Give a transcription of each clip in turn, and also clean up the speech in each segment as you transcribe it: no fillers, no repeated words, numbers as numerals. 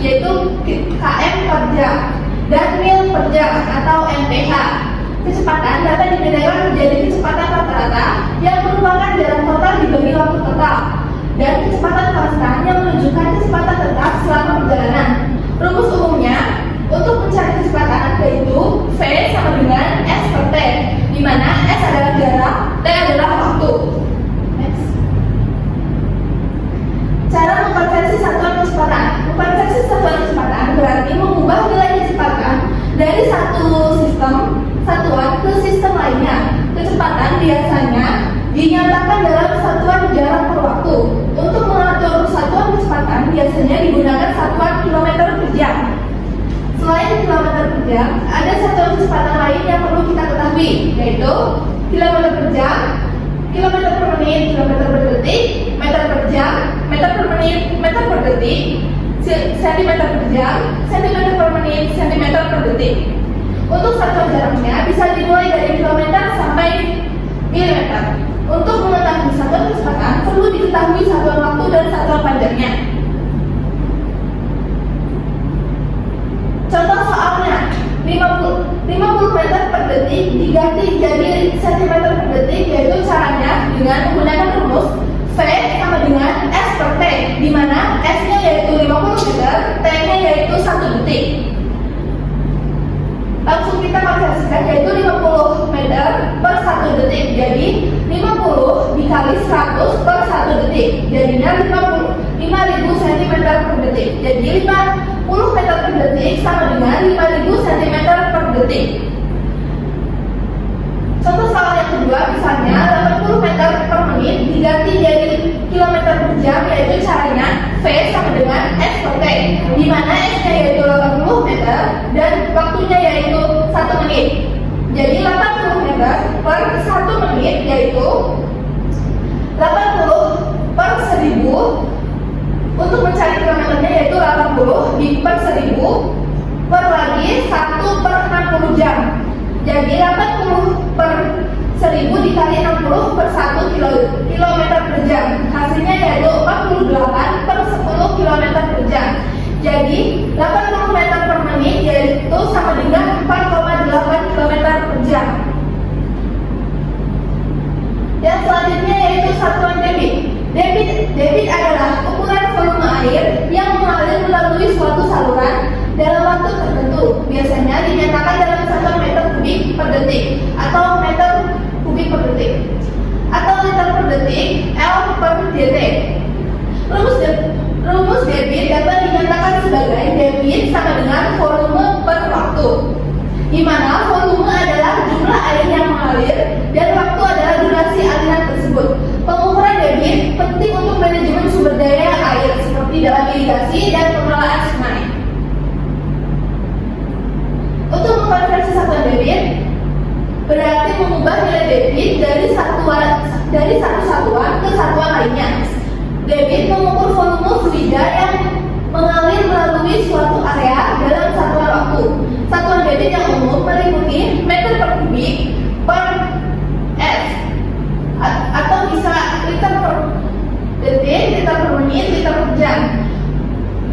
yaitu km per jam dan mil per jam atau mph. Kecepatan dapat dibedakan menjadi kecepatan rata-rata yang merupakan jarak total dibagi waktu total, dan kecepatan konstan yang menunjukkan kecepatan tetap selama perjalanan. Rumus umumnya untuk mencari kecepatan yaitu V sama dengan S per T, di mana S adalah jarak, T adalah waktu. Next. Cara mengkonversi satuan kecepatan. Mengkonversi satuan kecepatan berarti mengubah nilai kecepatan dari satu satuan ke sistem lainnya. Kecepatan biasanya dinyatakan dalam satuan jarak per waktu. Untuk mengatur satuan kecepatan biasanya digunakan satuan kilometer per jam. Selain kilometer per jam, ada satuan kecepatan lain yang perlu kita ketahui, yaitu kilometer per jam, kilometer per menit, kilometer per detik, meter per jam, meter per menit, meter per detik, sentimeter per jam, sentimeter per menit, sentimeter per detik. Untuk satuan jaraknya bisa dimulai dari kilometer sampai milimeter. Untuk mengetahui satuan kecepatan perlu diketahui satuan waktu dan satuan panjangnya. Contoh soalnya, 50 meter per detik diganti jadi sentimeter per detik, yaitu caranya dengan menggunakan rumus V sama dengan S per T, di mana S-nya yaitu 50 meter, T-nya yaitu 1 detik. Langsung kita konversikan, yaitu 50 meter per 1 detik. Jadi 50 dikali 100 per 1 detik, jadinya 5000 cm per detik. Jadi 50 meter per detik sama dengan 5000 cm per detik. Contoh soal yang kedua, misalnya 80 meter per menit diganti jadi kilometer per jam, yaitu caranya V sama dengan S per T, di mana S-nya yaitu 80 meter dan waktunya yaitu 1 menit. Jadi 80 meter per 1 menit yaitu 80 per 1000. Untuk mencari kilometernya yaitu 80 per 1000 per lagi 1 per 60 jam. Jadi 80 per 1000 dikali 60 per 1 kilometer per jam. Hasilnya yaitu 48 per 10 kilometer per jam. Jadi 80 meter per menit yaitu sama dengan 4,8 kilometer per jam. Dan selanjutnya yaitu satuan debit. Debit adalah ukuran volume air yang mengalir melalui suatu saluran dalam waktu tertentu. Biasanya dinyatakan dalam satuan meter kubik per detik atau meter kubik per detik atau liter per detik, L per dt. Rumus debit dapat dinyatakan sebagai debit sama dengan volume per waktu, di mana volume adalah jumlah air yang mengalir dan waktu adalah durasi aliran tersebut. Pengukuran debit penting untuk manajemen sumber daya air seperti dalam irigasi dan pengelolaan sungai. Untuk mengkonversi satuan debit berarti mengubah nilai debit dari satu satuan ke satuan lainnya. Debit mengukur volume fluida yang mengalir melalui suatu area dalam satuan waktu. Satuan debit yang umum meliputi meter per kubik per S, atau bisa liter per detik, liter per menit, liter per jam.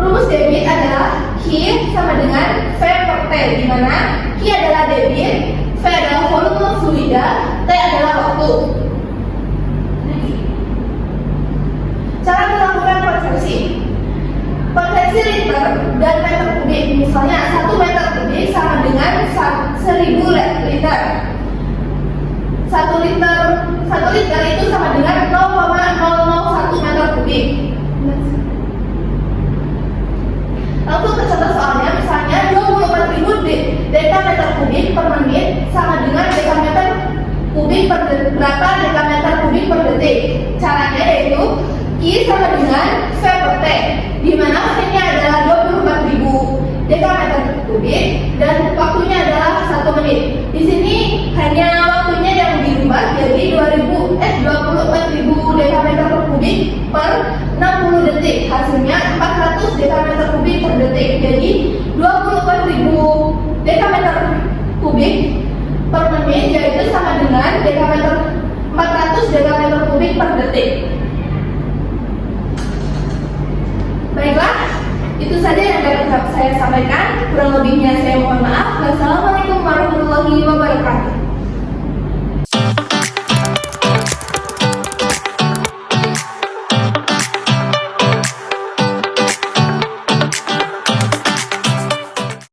Rumus debit adalah Q sama dengan V per T, di mana Q adalah debit, V adalah volume fluida, T adalah waktu. Cara melakukan konversi. Konversi liter dan meter kubik. Misalnya 1 meter kubik sama dengan 1000 liter. 1 liter itu sama dengan 0,001 meter kubik. Langsung ke contoh soalnya, misalnya 24.000 dekameter kubik per menit sama dengan dekameter kubik per berapa dekameter kubik per detik. Caranya yaitu I sama dengan V per T, di mana V-nya adalah 24.000 dekameter kubik dan waktunya adalah 1 menit. Di sini hanya waktunya yang dirubah jadi 24.000 dekameter kubik per 60 detik. Hasilnya 400 dekameter kubik per detik. Jadi 24.000 dekameter kubik per menit yaitu sama dengan 400 dekameter kubik per detik. Baiklah, Itu saja yang dapat saya sampaikan. Kurang lebihnya saya mohon maaf. Wassalamualaikum warahmatullahi wabarakatuh.